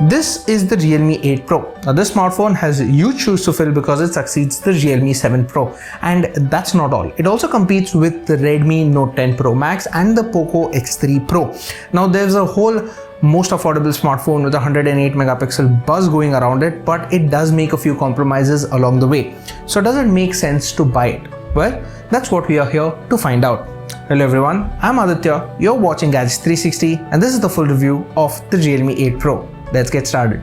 This is the Realme 8 Pro. Now this smartphone has huge shoes to fill because it succeeds the Realme 7 Pro. And that's not all. It also competes with the Redmi Note 10 Pro Max and the Poco X3 Pro. Now there's a whole most affordable smartphone with a 108 megapixel buzz going around it, but it does make a few compromises along the way. So does it make sense to buy it? Well, that's what we are here to find out. Hello everyone, I'm Aditya, you're watching Gadgets 360 and this is the full review of the Realme 8 Pro. Let's get started.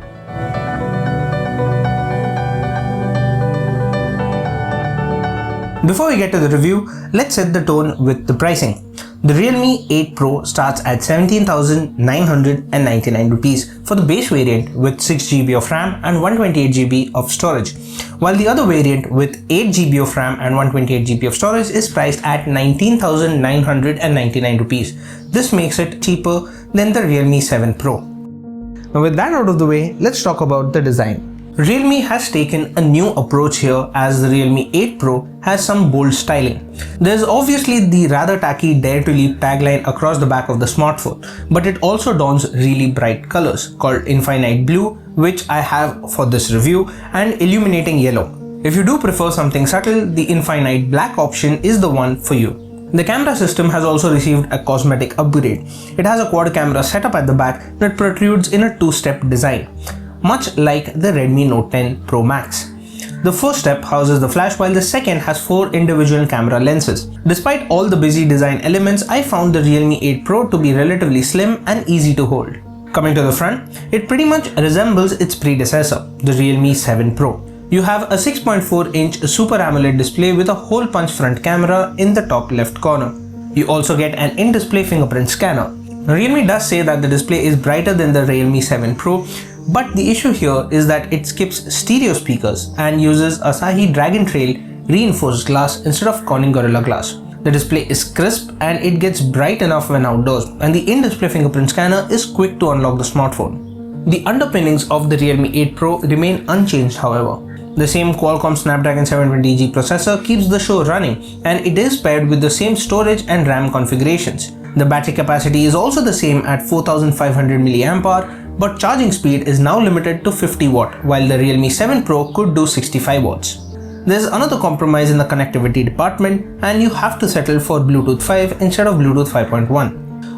Before we get to the review, let's set the tone with the pricing. The Realme 8 Pro starts at 17,999 rupees for the base variant with 6GB of RAM and 128GB of storage, while the other variant with 8GB of RAM and 128GB of storage is priced at 19,999 rupees. This makes it cheaper than the Realme 7 Pro. Now with that out of the way, let's talk about the design. Realme has taken a new approach here as the Realme 8 Pro has some bold styling. There's obviously the rather tacky Dare to Leap tagline across the back of the smartphone, but it also dons really bright colors called Infinite Blue, which I have for this review, and Illuminating Yellow. If you do prefer something subtle, the Infinite Black option is the one for you. The camera system has also received a cosmetic upgrade. It has a quad camera setup at the back that protrudes in a two-step design, much like the Redmi Note 10 Pro Max. The first step houses the flash while the second has 4 individual camera lenses. Despite all the busy design elements, I found the Realme 8 Pro to be relatively slim and easy to hold. Coming to the front, it pretty much resembles its predecessor, the Realme 7 Pro. You have a 6.4-inch Super AMOLED display with a hole punch front camera in the top left corner. You also get an in-display fingerprint scanner. Realme does say that the display is brighter than the Realme 7 Pro, but the issue here is that it skips stereo speakers and uses Asahi Dragon Trail reinforced glass instead of Corning Gorilla Glass. The display is crisp and it gets bright enough when outdoors, and the in-display fingerprint scanner is quick to unlock the smartphone. The underpinnings of the Realme 8 Pro remain unchanged however. The same Qualcomm Snapdragon 720G processor keeps the show running, and it is paired with the same storage and RAM configurations. The battery capacity is also the same at 4500 mAh, but charging speed is now limited to 50 watt, while the Realme 7 Pro could do 65 watts. There's another compromise in the connectivity department, and you have to settle for Bluetooth 5 instead of Bluetooth 5.1.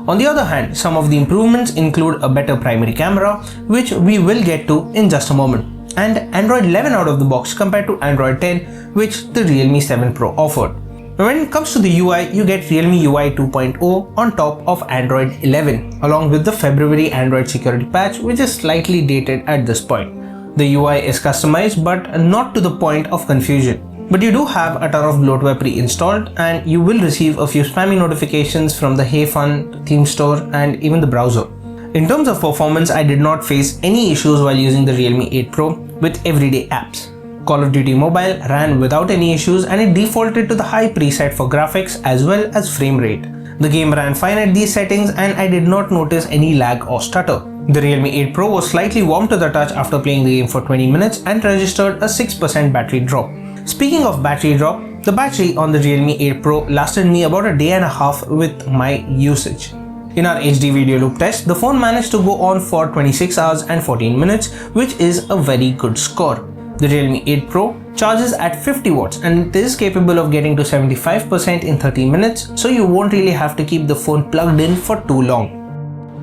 On the other hand, some of the improvements include a better primary camera, which we will get to in just a moment, and Android 11 out of the box compared to Android 10, which the Realme 7 Pro offered. When it comes to the UI, you get Realme UI 2.0 on top of Android 11, along with the February Android security patch, which is slightly dated at this point. The UI is customized but not to the point of confusion. But you do have a ton of bloatware pre-installed, and you will receive a few spammy notifications from the Hey Fun theme store and even the browser. In terms of performance, I did not face any issues while using the Realme 8 Pro with everyday apps. Call of Duty Mobile ran without any issues, and it defaulted to the high preset for graphics as well as frame rate. The game ran fine at these settings and I did not notice any lag or stutter. The Realme 8 Pro was slightly warm to the touch after playing the game for 20 minutes and registered a 6% battery drop. Speaking of battery drop, the battery on the Realme 8 Pro lasted me about a day and a half with my usage. In our HD video loop test, the phone managed to go on for 26 hours and 14 minutes, which is a very good score. The Realme 8 Pro charges at 50 watts and it is capable of getting to 75% in 30 minutes, so you won't really have to keep the phone plugged in for too long.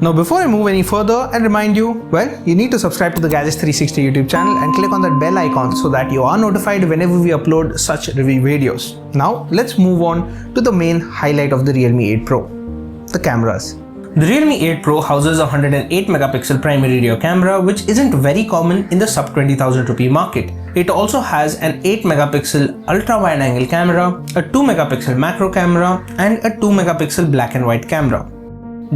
Now before I move any further, I remind you, you need to subscribe to the Gadgets 360 YouTube channel and click on that bell icon so that you are notified whenever we upload such review videos. Now let's move on to the main highlight of the Realme 8 Pro, the cameras. The Realme 8 Pro houses a 108 megapixel primary rear camera, which isn't very common in the sub 20,000 rupee market. It also has an 8 megapixel ultra wide angle camera, a 2 megapixel macro camera, and a 2 megapixel black and white camera.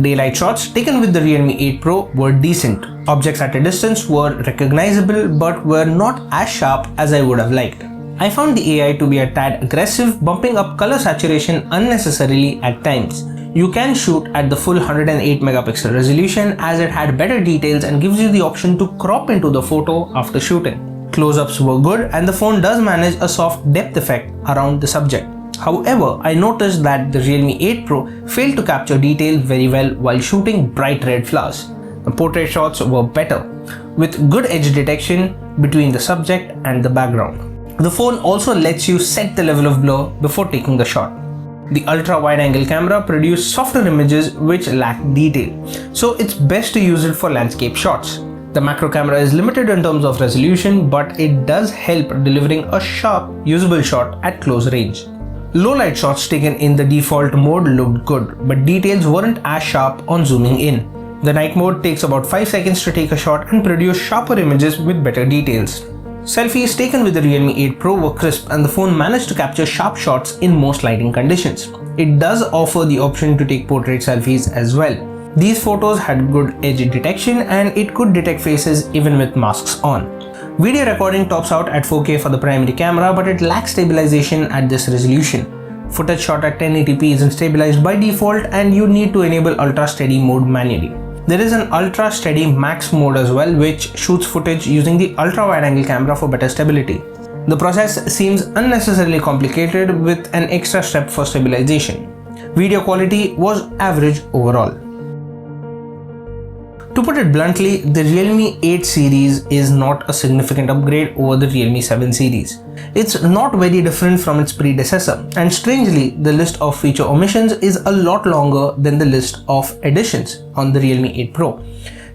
Daylight shots taken with the Realme 8 Pro were decent. Objects at a distance were recognizable but were not as sharp as I would have liked. I found the AI to be a tad aggressive, bumping up color saturation unnecessarily at times. You can shoot at the full 108 megapixel resolution as it had better details and gives you the option to crop into the photo after shooting. Close-ups were good and the phone does manage a soft depth effect around the subject. However, I noticed that the Realme 8 Pro failed to capture detail very well while shooting bright red flowers. The portrait shots were better, with good edge detection between the subject and the background. The phone also lets you set the level of blur before taking the shot. The ultra-wide-angle camera produced softer images which lack detail, so it's best to use it for landscape shots. The macro camera is limited in terms of resolution, but it does help delivering a sharp, usable shot at close range. Low-light shots taken in the default mode looked good, but details weren't as sharp on zooming in. The night mode takes about 5 seconds to take a shot and produce sharper images with better details. Selfies taken with the Realme 8 Pro were crisp and the phone managed to capture sharp shots in most lighting conditions. It does offer the option to take portrait selfies as well. These photos had good edge detection and it could detect faces even with masks on. Video recording tops out at 4K for the primary camera, but it lacks stabilization at this resolution. Footage shot at 1080p isn't stabilized by default and you need to enable ultra steady mode manually. There is an ultra steady max mode as well, which shoots footage using the ultra wide angle camera for better stability. The process seems unnecessarily complicated with an extra step for stabilization. Video quality was average overall. To put it bluntly, the Realme 8 series is not a significant upgrade over the Realme 7 series. It's not very different from its predecessor, and strangely, the list of feature omissions is a lot longer than the list of additions on the Realme 8 Pro.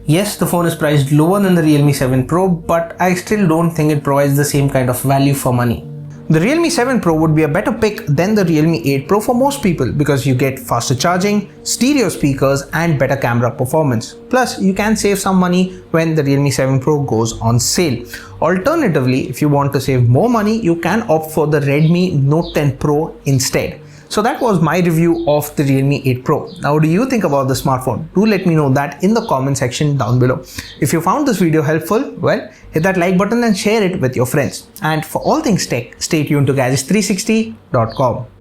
Yes, the phone is priced lower than the Realme 7 Pro, but I still don't think it provides the same kind of value for money. The Realme 7 Pro would be a better pick than the Realme 8 Pro for most people because you get faster charging, stereo speakers and better camera performance. Plus, you can save some money when the Realme 7 Pro goes on sale. Alternatively, if you want to save more money, you can opt for the Redmi Note 10 Pro instead. So that was my review of the Realme 8 Pro. Now, what do you think about the smartphone? Do let me know that in the comment section down below. If you found this video helpful, well, hit that like button and share it with your friends. And for all things tech, stay tuned to Gadgets360.com.